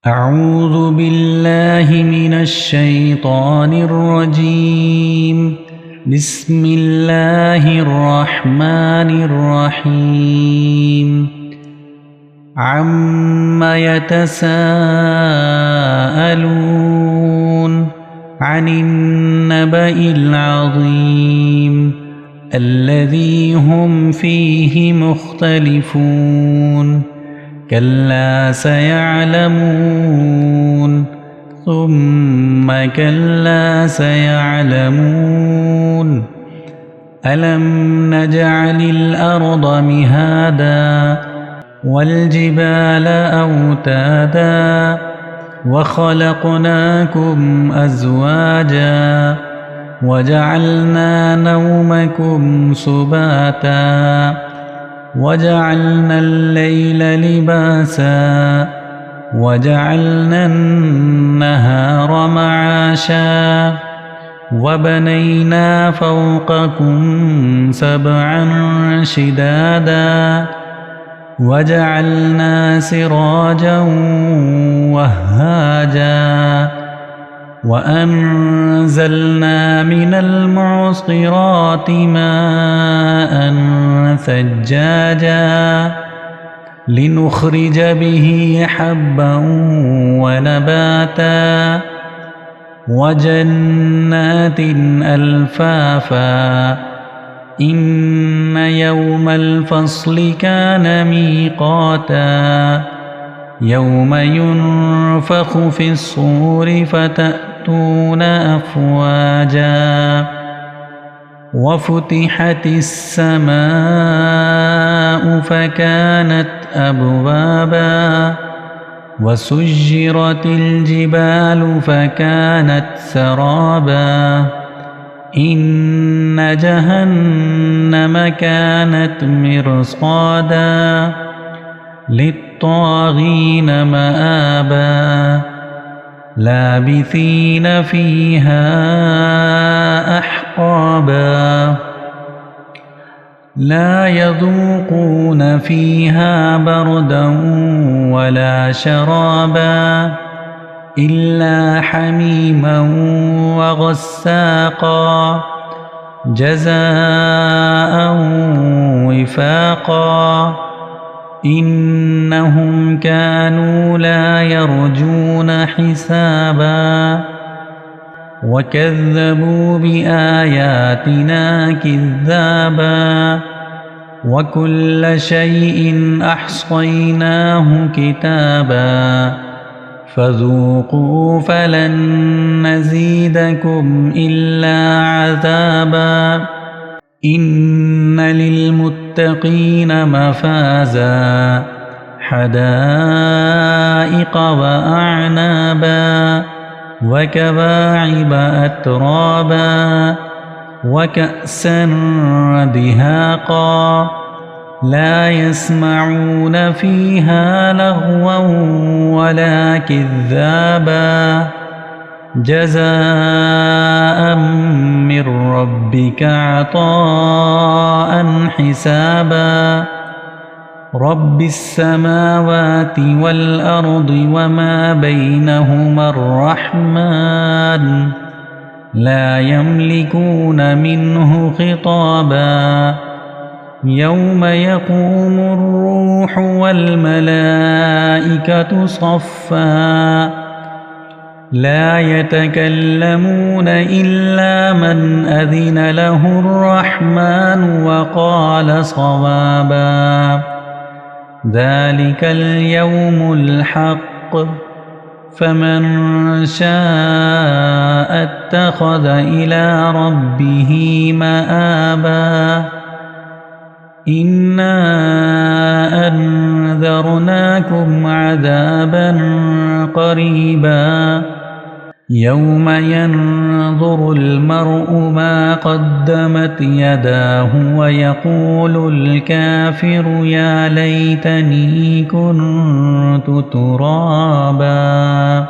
أعوذ بالله من الشيطان الرجيم. بسم الله الرحمن الرحيم. عم يتساءلون عن النبأ العظيم الذي هم فيه مختلفون. كلا سيعلمون ثم كلا سيعلمون. ألم نجعل الأرض مهادا والجبال أوتادا وخلقناكم أزواجا وجعلنا نومكم سباتا وجعلنا الليل لباسا وجعلنا النهار معاشا وبنينا فوقكم سبعا شدادا وجعلنا سراجا وهاجا وأنزلنا من المعصرات ماء ثجاجا لنخرج به حبا ونباتا وجنات ألفافا. إن يوم الفصل كان ميقاتا يوم ينفخ في الصور فتأتون أفواجا وفتحت السماء فكانت أبوابا وسجرت الجبال فكانت سرابا. إن جهنم كانت مرصادا للطاغين مآبا لابثين فيها أحقابا لا يذوقون فيها بردا ولا شرابا إلا حميما وغساقا جزاء وفاقا. إنهم كانوا لا يرجون حسابا وكذبوا بآياتنا كذابا وكل شيء أحصيناه كتابا فذوقوا فلن نزيدكم إلا عذابا. إن للمتقين مفازا حدائق وأعنابا وكواعب أترابا وكأسا دهاقا لا يسمعون فيها لغوا ولا كذابا جزاء من ربك عطاء حسابا. رب السماوات والأرض وما بينهما الرحمن لا يملكون منه خطابا. يوم يقوم الروح والملائكة صفا لا يتكلمون إلا من أذن له الرحمن وقال صوابا. ذلك اليوم الحق فمن شاء اتخذ إلى ربه مآبا. إنا أنذرناكم عذابا قريبا يوم ينظر المرء ما قدمت يداه ويقول الكافر يا ليتني كنت ترابا.